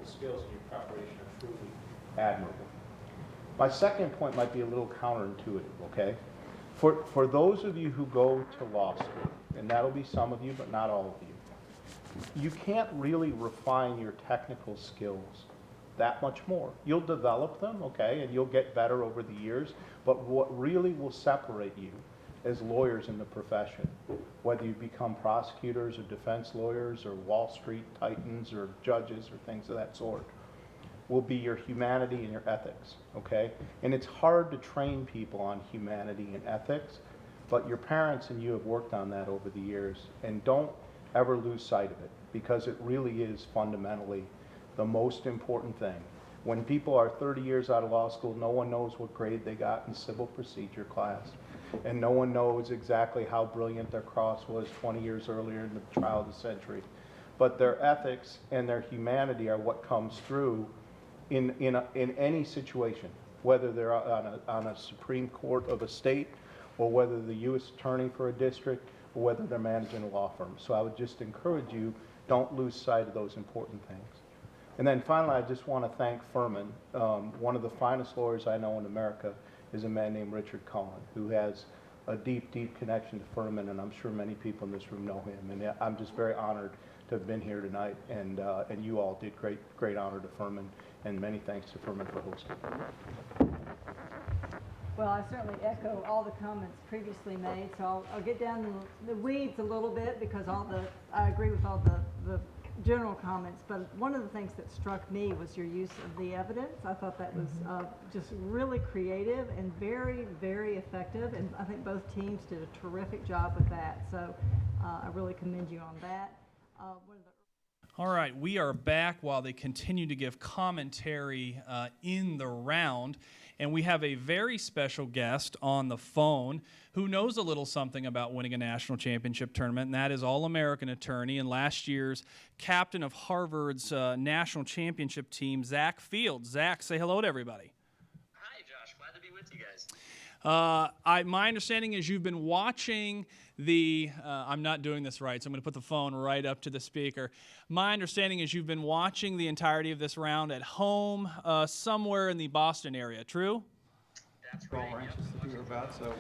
skills and your preparation are truly admirable. My second point might be a little counterintuitive, okay? For those of you who go to law school, and that'll be some of you, but not all of you, you can't really refine your technical skills that much more. You'll develop them, okay, and you'll get better over the years, but what really will separate you as lawyers in the profession, whether you become prosecutors or defense lawyers or Wall Street titans or judges or things of that sort, will be your humanity and your ethics, okay? And it's hard to train people on humanity and ethics, but your parents and you have worked on that over the years, and don't ever lose sight of it, because it really is fundamentally the most important thing. When people are 30 years out of law school, no one knows what grade they got in civil procedure class, and no one knows exactly how brilliant their cross was 20 years earlier in the trial of the century. But their ethics and their humanity are what comes through in any situation, whether they're on a Supreme Court of a state, or whether the U.S. attorney for a district, or whether they're managing a law firm. So I would just encourage you, don't lose sight of those important things. And then finally, I just want to thank Furman. One of the finest lawyers I know in America is a man named Richard Cohen, who has a deep, deep connection to Furman, and I'm sure many people in this room know him. And I'm just very honored to have been here tonight, and you all did great honor to Furman, and many thanks to Furman for hosting. Well, I certainly echo all the comments previously made, so I'll get down in the weeds a little bit, because I agree with all the general comments, but one of the things that struck me was your use of the evidence. I thought that was just really creative and very, very effective, and I think both teams did a terrific job with that, so I really commend you on that. All right, we are back while they continue to give commentary in the round, and we have a very special guest on the phone who knows a little something about winning a national championship tournament, and that is All-American attorney and last year's captain of Harvard's national championship team, Zach Fields. Zach, say hello to everybody. Hi, Josh. Glad to be with you guys. My understanding is you've been watching the, I'm not doing this right, so I'm going to put the phone right up to the speaker. My understanding is you've been watching the entirety of this round at home somewhere in the Boston area, true? That's right. We're anxious to hear about, so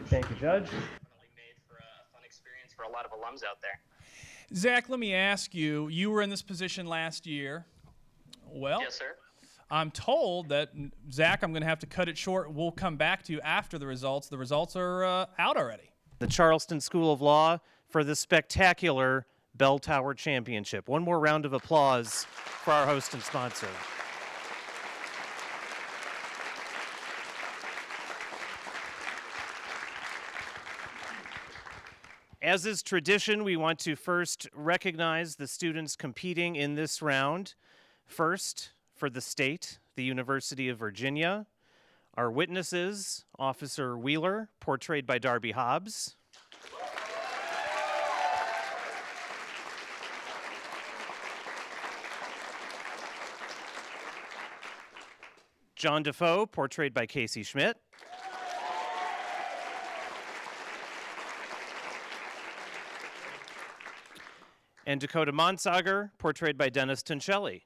Thank you, Judge. Definitely made for a fun experience for a lot of alums out there. Zach, let me ask you, you were in this position last year. Well, Yes, sir. I'm told that, Zach, I'm going to have to cut it short. We'll come back to you after the results. The results are out already. The Charleston School of Law for the spectacular Bell Tower Championship. One more round of applause for our host and sponsor. As is tradition, we want to first recognize the students competing in this round. First, for the state, the University of Virginia. Our witnesses, Officer Wheeler, portrayed by Darby Hobbs. John Defoe, portrayed by Casey Schmidt. And Dakota Monsager, portrayed by Dennis Toncelli.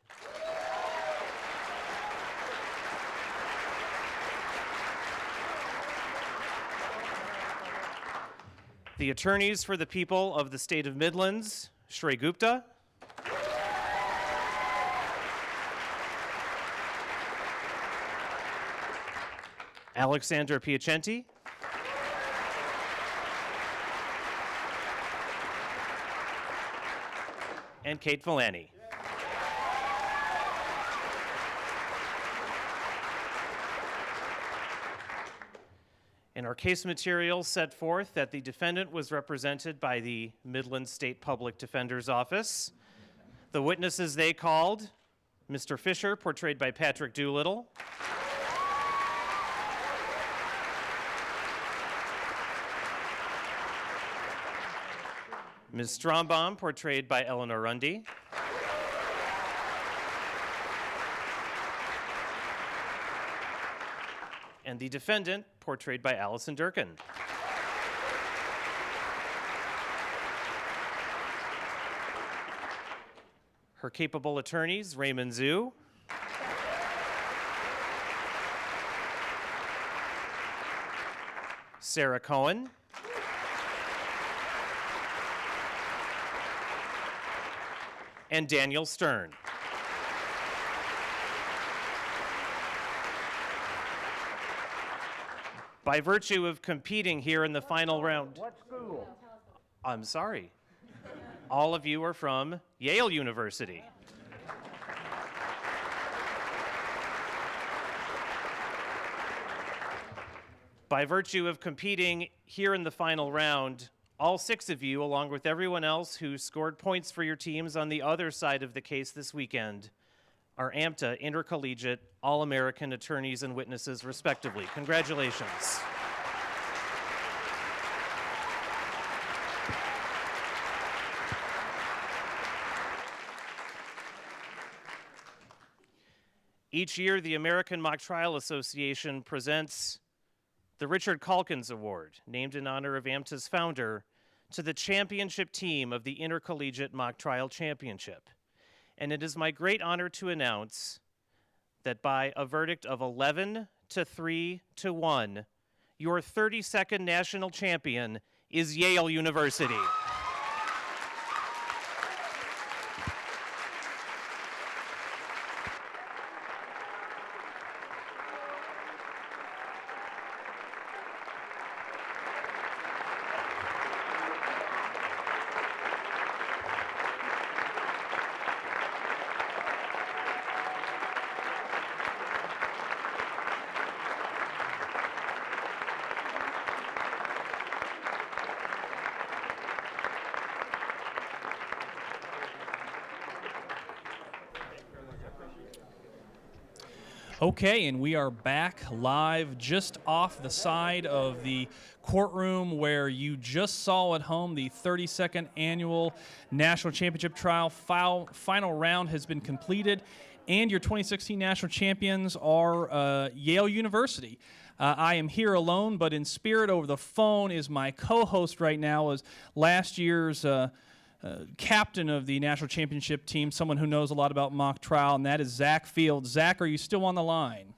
The attorneys for the people of the state of Midlands, Shrey Gupta. Alexander Piacenti. And Kate Villani. In our case material set forth that the defendant was represented by the Midland State Public Defender's Office. The witnesses they called, Mr. Fisher, portrayed by Patrick Doolittle. Ms. Strombaum, portrayed by Eleanor Rundy. And the defendant, portrayed by Allison Durkin. Her capable attorneys, Raymond Zhu, Sarah Cohen, and Daniel Stern. By virtue of competing here in the final round. What school? I'm sorry. All of you are from Yale University. By virtue of competing here in the final round, all 6 of you, along with everyone else who scored points for your teams on the other side of the case this weekend, are AMTA Intercollegiate All-American attorneys and witnesses, respectively. Congratulations. Each year, the American Mock Trial Association presents the Richard Calkins Award, named in honor of AMTA's founder, to the championship team of the Intercollegiate Mock Trial Championship. And it is my great honor to announce that by a verdict of 11 to 3 to 1, your 32nd national champion is Yale University. Okay, and we are back live just off the side of the courtroom where you just saw at home the 32nd annual National Championship Trial. Final round has been completed, and your 2016 national champions are Yale University. I am here alone, but in spirit over the phone is my co-host right now, is last year's captain of the national championship team, someone who knows a lot about mock trial, and that is Zach Fields. Zach, are you still on the line?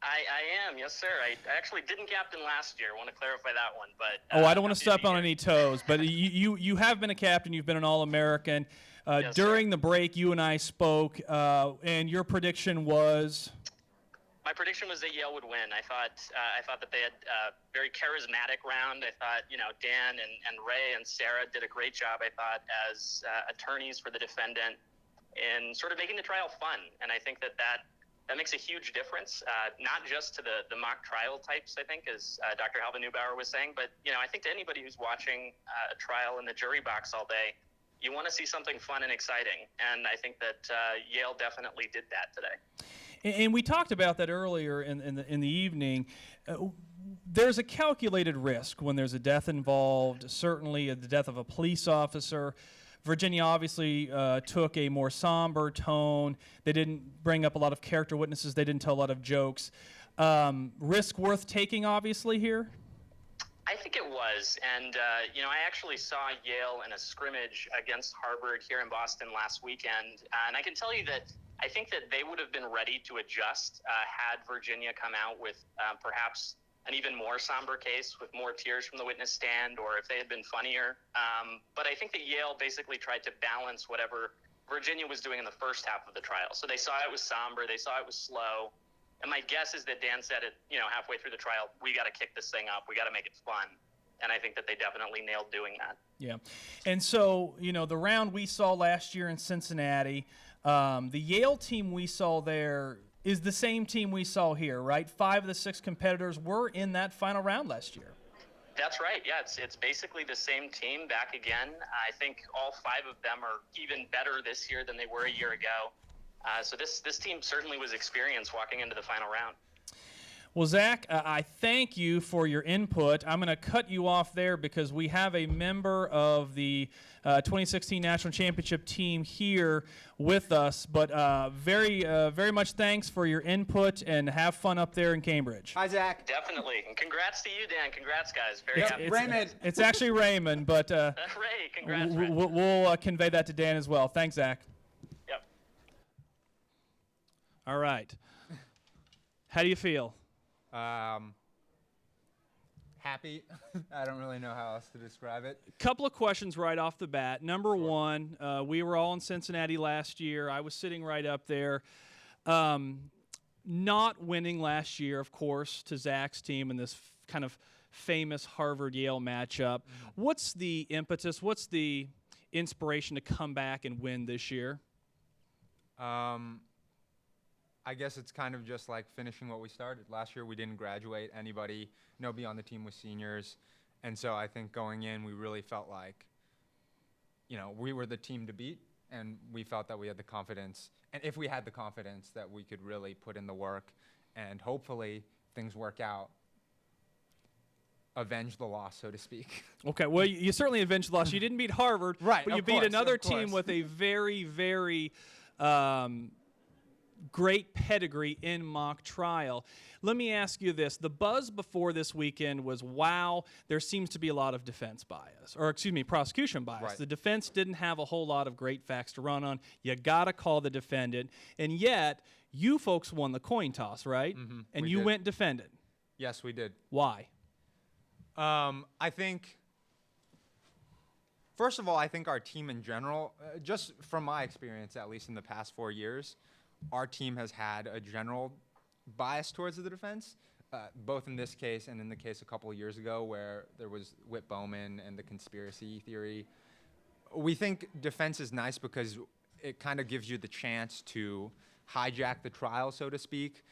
I am, yes, sir. I actually didn't captain last year. I want to clarify that one, but I don't want to step on any toes, but you have been a captain. You've been an All-American. Yes, during sir. the break, you and I spoke, and your prediction was? My prediction was that Yale would win. I thought that they had a very charismatic round. I thought, Dan and Ray and Sarah did a great job, I thought, as attorneys for the defendant in sort of making the trial fun. And I think that makes a huge difference, not just to the mock trial types, I think, as Dr. Halva Neubauer was saying, but, I think to anybody who's watching a trial in the jury box all day, you want to see something fun and exciting. And I think that Yale definitely did that today. And we talked about that earlier in the evening. There's a calculated risk when there's a death involved, certainly the death of a police officer. Virginia obviously took a more somber tone. They didn't bring up a lot of character witnesses. They didn't tell a lot of jokes. Risk worth taking, obviously, here? I think it was. And, I actually saw Yale in a scrimmage against Harvard here in Boston last weekend. And I can tell you that I think that they would have been ready to adjust had Virginia come out with perhaps an even more somber case with more tears from the witness stand, or if they had been funnier. But I think that Yale basically tried to balance whatever Virginia was doing in the first half of the trial. So they saw it was somber, they saw it was slow. And my guess is that Dan said it, halfway through the trial, we got to kick this thing up, we got to make it fun. And I think that they definitely nailed doing that. Yeah. And so, the round we saw last year in Cincinnati, the Yale team we saw there is the same team we saw here, right? 5 of the 6 competitors were in that final round last year. That's right. Yeah, it's basically the same team back again. I think all 5 of them are even better this year than they were a year ago. So this team certainly was experienced walking into the final round. Well, Zach, I thank you for your input. I'm going to cut you off there because we have a member of the 2016 National Championship team here with us. But very much thanks for your input, and have fun up there in Cambridge. Hi, Zach. Definitely. And congrats to you, Dan. Congrats, guys. Very happy. Raymond. It's actually Raymond, but Ray, congrats, Ray. we'll convey that to Dan as well. Thanks, Zach. Yep. All right. How do you feel? Happy. I don't really know how else to describe it. Couple of questions right off the bat. Number one, we were all in Cincinnati last year. I was sitting right up there. Not winning last year, of course, to Zach's team in this kind of famous Harvard-Yale matchup. What's the impetus? What's the inspiration to come back and win this year? I guess it's kind of just like finishing what we started. Last year we didn't graduate anybody. Nobody on the team was seniors. And so I think going in, we really felt like, you know, we were the team to beat, and we felt that we had the confidence. And if we had the confidence that we could really put in the work and hopefully things work out, avenge the loss, so to speak. Okay, well, you certainly avenged the loss. You didn't beat Harvard, Right, but you of beat course, another of team course. with a very, very great pedigree in mock trial. Let me ask you this. The buzz before this weekend was, wow, there seems to be a lot of defense bias, or excuse me, prosecution bias. Right. The defense didn't have a whole lot of great facts to run on. You got to call the defendant. And yet, you folks won the coin toss, right? And we you did. went defendant. Yes, we did. Why? I think, first of all, I think our team in general, just from my experience, at least in the past 4 years, our team has had a general bias towards the defense, both in this case and in the case a couple of years ago where there was Whit Bowman and the conspiracy theory. We think defense is nice because it kind of gives you the chance to hijack the trial, so to speak,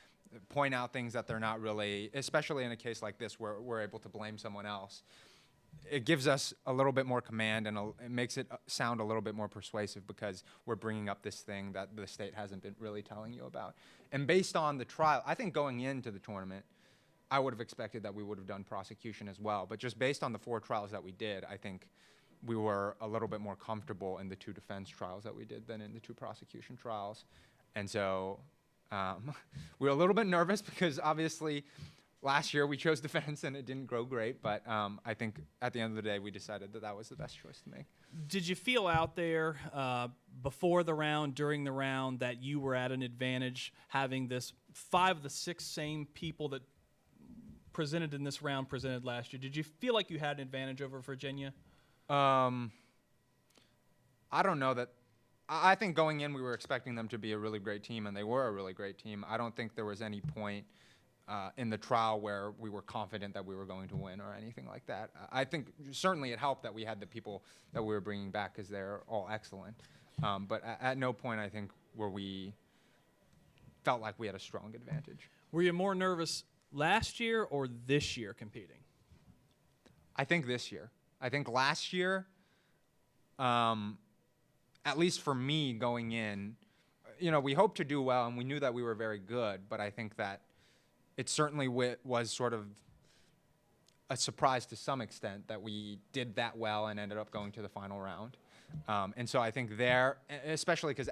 point out things that they're not really, especially in a case like this where we're able to blame someone else. It gives us a little bit more command, and it makes it sound a little bit more persuasive because we're bringing up this thing that the state hasn't been really telling you about. And based on the trial, I think going into the tournament, I would have expected that we would have done prosecution as well. But just based on the 4 trials that we did, I think we were a little bit more comfortable in the 2 defense trials that we did than in the 2 prosecution trials. And so we were a little bit nervous because obviously last year we chose defense and it didn't grow great, but I think at the end of the day we decided that that was the best choice to make. Did you feel out there before the round, during the round, that you were at an advantage having this 5 of the 6 same people that presented in this round presented last year? Did you feel like you had an advantage over Virginia? I don't know that. I think going in we were expecting them to be a really great team, and they were a really great team. I don't think there was any point in the trial where we were confident that we were going to win or anything like that. I think certainly it helped that we had the people that we were bringing back because they're all excellent. But at no point I think where we felt like we had a strong advantage. Were you more nervous last year or this year competing? I think this year. I think last year, at least for me going in, you know, we hoped to do well and we knew that we were very good, but I think that it certainly was sort of a surprise to some extent that we did that well and ended up going to the final round. And so I think there, especially because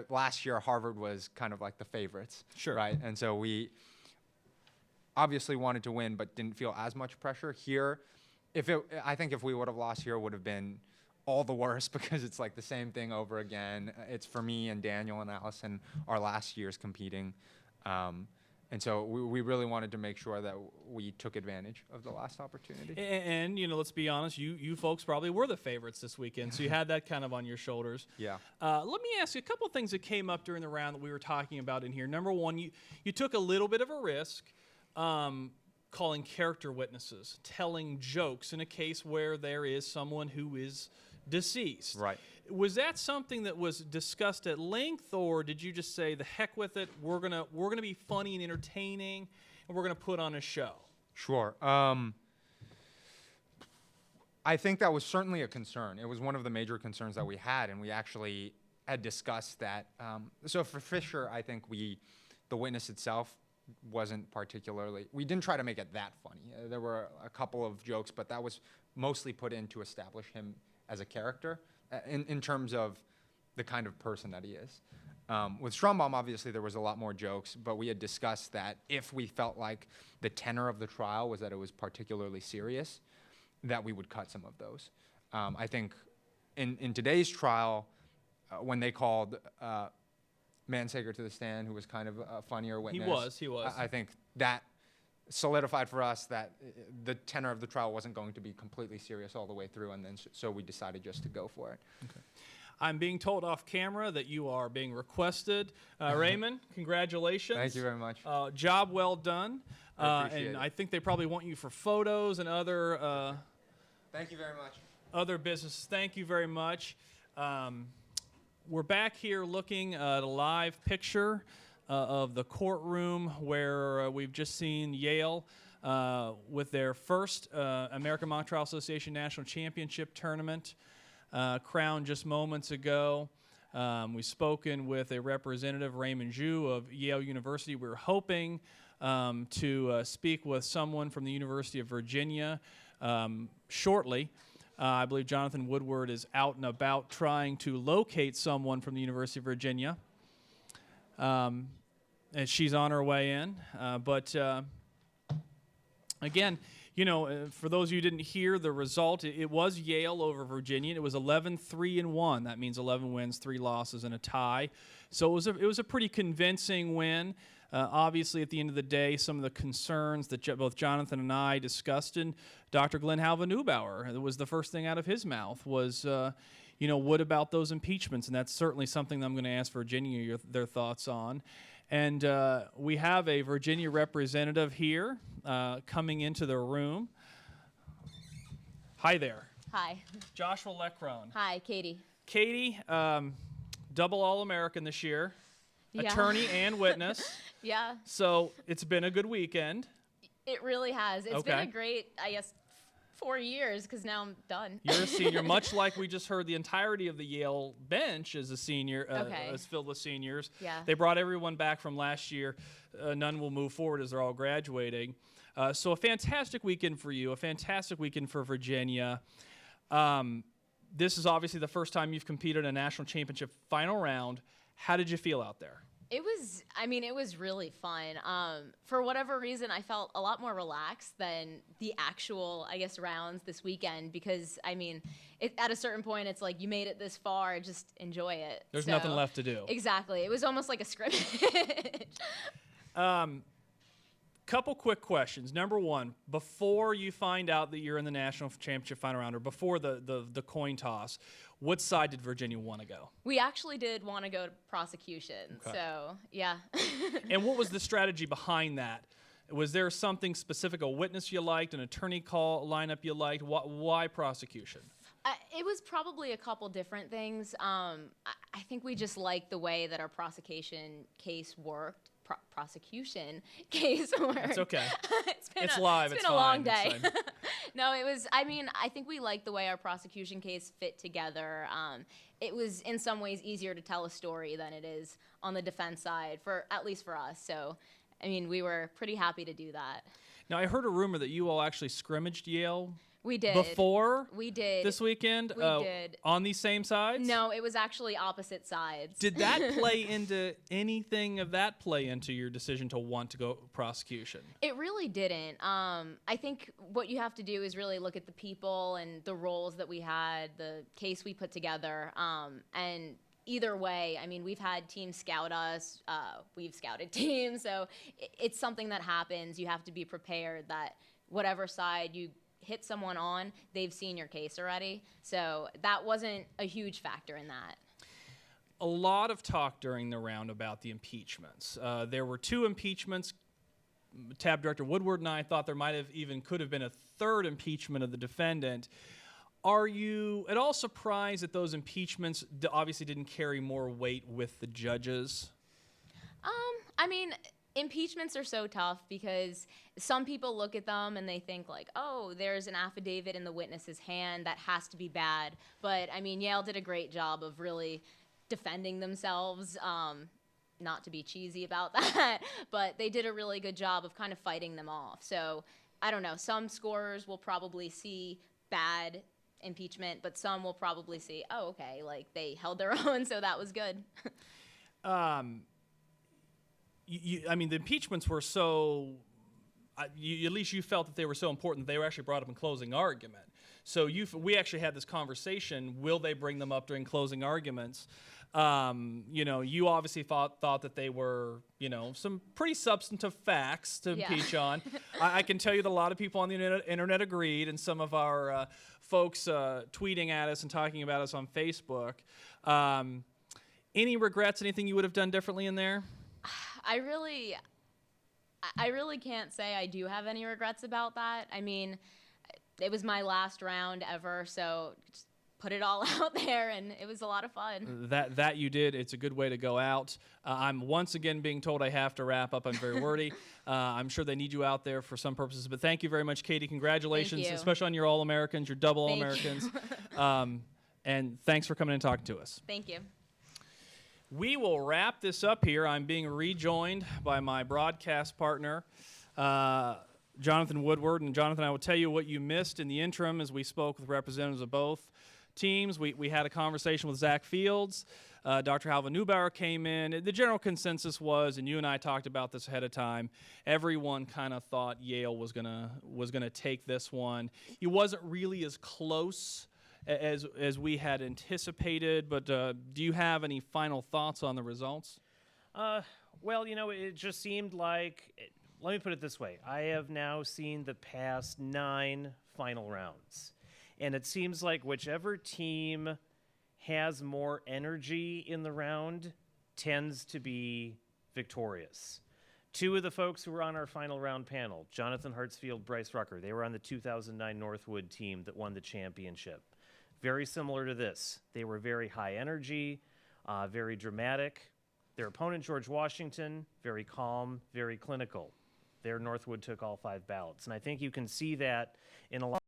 last year Harvard was kind of like the favorites, Sure. right? And so we obviously wanted to win, but didn't feel as much pressure here. I think if we would have lost here, it would have been all the worse because it's like the same thing over again. It's for me and Daniel and Allison, our last years competing. And so we really wanted to make sure that we took advantage of the last opportunity. And you know, let's be honest, you folks probably were the favorites this weekend, so you had that kind of on your shoulders. Yeah. Let me ask you a couple of things that came up during the round that we were talking about in here. Number one, you took a little bit of a risk calling character witnesses, telling jokes in a case where there is someone who is deceased. Right. Was that something that was discussed at length, or did you just say, the heck with it, we're gonna be funny and entertaining, and we're gonna put on a show? Sure. I think that was certainly a concern. It was one of the major concerns that we had, and we actually had discussed that. So for Fisher, I think the witness itself wasn't particularly, we didn't try to make it that funny. There were a couple of jokes, but that was mostly put in to establish him as a character in terms of the kind of person that he is. With Strombaum, obviously, there was a lot more jokes, but we had discussed that if we felt like the tenor of the trial was that it was particularly serious, that we would cut some of those. I think in today's trial, when they called Mansaker to the stand, who was kind of a funnier witness. He was. I think that solidified for us that the tenor of the trial wasn't going to be completely serious all the way through, and then so we decided just to go for it. I'm being told off camera that you are being requested. Raymond, congratulations. Thank you very much. Job well done. I appreciate and it. I think they probably want you for photos and other Thank you very much. other businesses. Thank you very much. We're back here looking at a live picture of the courtroom where we've just seen Yale with their first American Mock Trial Association National Championship Tournament crowned just moments ago. We've spoken with a representative, Raymond Zhu of Yale University. We're hoping to speak with someone from the University of Virginia shortly. I believe Jonathan Woodward is out and about trying to locate someone from the University of Virginia. And she's on her way in. But again, you know, for those of you who didn't hear the result, it was Yale over Virginia. It was 11-3-1. That means 11 wins, 3 losses, and a tie. So it was a pretty convincing win. Obviously, at the end of the day, some of the concerns that both Jonathan and I discussed, and Dr. Glenn Halva-Neubauer, it was the first thing out of his mouth was, you know, what about those impeachments? And that's certainly something that I'm going to ask Virginia their thoughts on. And we have a Virginia representative here coming into the room. Hi there. Hi. Joshua Leckrone. Hi, Katie. Katie, double All-American this year, Yeah. attorney and witness. Yeah, So it's been a good weekend. it really has. It's been Okay. a great, I guess, 4 years because now I'm done. You're a senior, much like we just heard the entirety of the Yale bench is a senior, Okay. is filled with seniors. Yeah. They brought everyone back from last year. None will move forward as they're all graduating. So a fantastic weekend for you, a fantastic weekend for Virginia. This is obviously the first time you've competed in a national championship final round. How did you feel out there? It was really fun. For whatever reason, I felt a lot more relaxed than the actual, I guess, rounds this weekend because, at a certain point, it's like you made it this far, just enjoy it. There's nothing left to do. Exactly. It was almost like a scrimmage. Couple quick questions. Number one, before you find out that you're in the national championship final round, or before the coin toss, what side did Virginia want to go? We actually did want to go to prosecution, Okay. so yeah. And what was the strategy behind that? Was there something specific, a witness you liked, an attorney call lineup you liked? Why prosecution? It was probably a couple different things. I think we just liked the way that our prosecution case worked. Prosecution case worked. It's okay. It's live. It's It's been a long fine. day. It's fine. No, it was. I think we liked the way our prosecution case fit together. It was in some ways easier to tell a story than it is on the defense side, at least for us. So, we were pretty happy to do that. Now, I heard a rumor that you all actually scrimmaged Yale We did. before We did. this weekend. We did. On these same sides. No, it was actually opposite sides. Did that play into your decision to want to go prosecution? It really didn't. I think what you have to do is really look at the people and the roles that we had, the case we put together, and either way, we've had teams scout us, we've scouted teams, so it's something that happens. You have to be prepared that whatever side you hit someone on, they've seen your case already. So that wasn't a huge factor in that. A lot of talk during the round about the impeachments. There were 2 impeachments. TAB Director Woodward and I thought there could have been a third impeachment of the defendant. Are you at all surprised that those impeachments obviously didn't carry more weight with the judges? Impeachments are so tough because some people look at them and they think like, oh, there's an affidavit in the witness's hand, that has to be bad. But Yale did a great job of really defending themselves. Not to be cheesy about that, but they did a really good job of kind of fighting them off. So I don't know, some scorers will probably see bad impeachment, but some will probably see, oh, okay, like they held their own, so that was good. The impeachments were so, at least you felt that they were so important that they were actually brought up in closing argument. So we actually had this conversation. Will they bring them up during closing arguments? You obviously thought that they were, some pretty substantive facts to Yeah. impeach on. I can tell you that a lot of people on the internet agreed, and some of our folks tweeting at us and talking about us on Facebook. Any regrets? Anything you would have done differently in there? I really can't say I do have any regrets about that. I mean, it was my last round ever, so just put it all out there, and it was a lot of fun. That you did. It's a good way to go out. I'm once again being told I have to wrap up. I'm very wordy. I'm sure they need you out there for some purposes, but thank you very much, Katie. Congratulations, Thank you. especially on your All-Americans, your double Thank you. All-Americans. And thanks for coming and talking to us. Thank you. We will wrap this up here. I'm being rejoined by my broadcast partner, Jonathan Woodward. And Jonathan, I will tell you what you missed in the interim as we spoke with representatives of both teams. We had a conversation with Zach Fields. Dr. Halva Neubauer came in. The general consensus was, and you and I talked about this ahead of time, everyone kind of thought Yale was gonna take this one. It wasn't really as close as we had anticipated, but do you have any final thoughts on the results? Well, it just seemed like, let me put it this way. I have now seen the past 9 final rounds, and it seems like whichever team has more energy in the round tends to be victorious. 2 of the folks who were on our final round panel, Jonathan Hartsfield, Bryce Rucker, they were on the 2009 Northwood team that won the championship. Very similar to this. They were very high energy, very dramatic. Their opponent, George Washington, very calm, very clinical. Their Northwood took all 5 ballots. And I think you can see that in a lot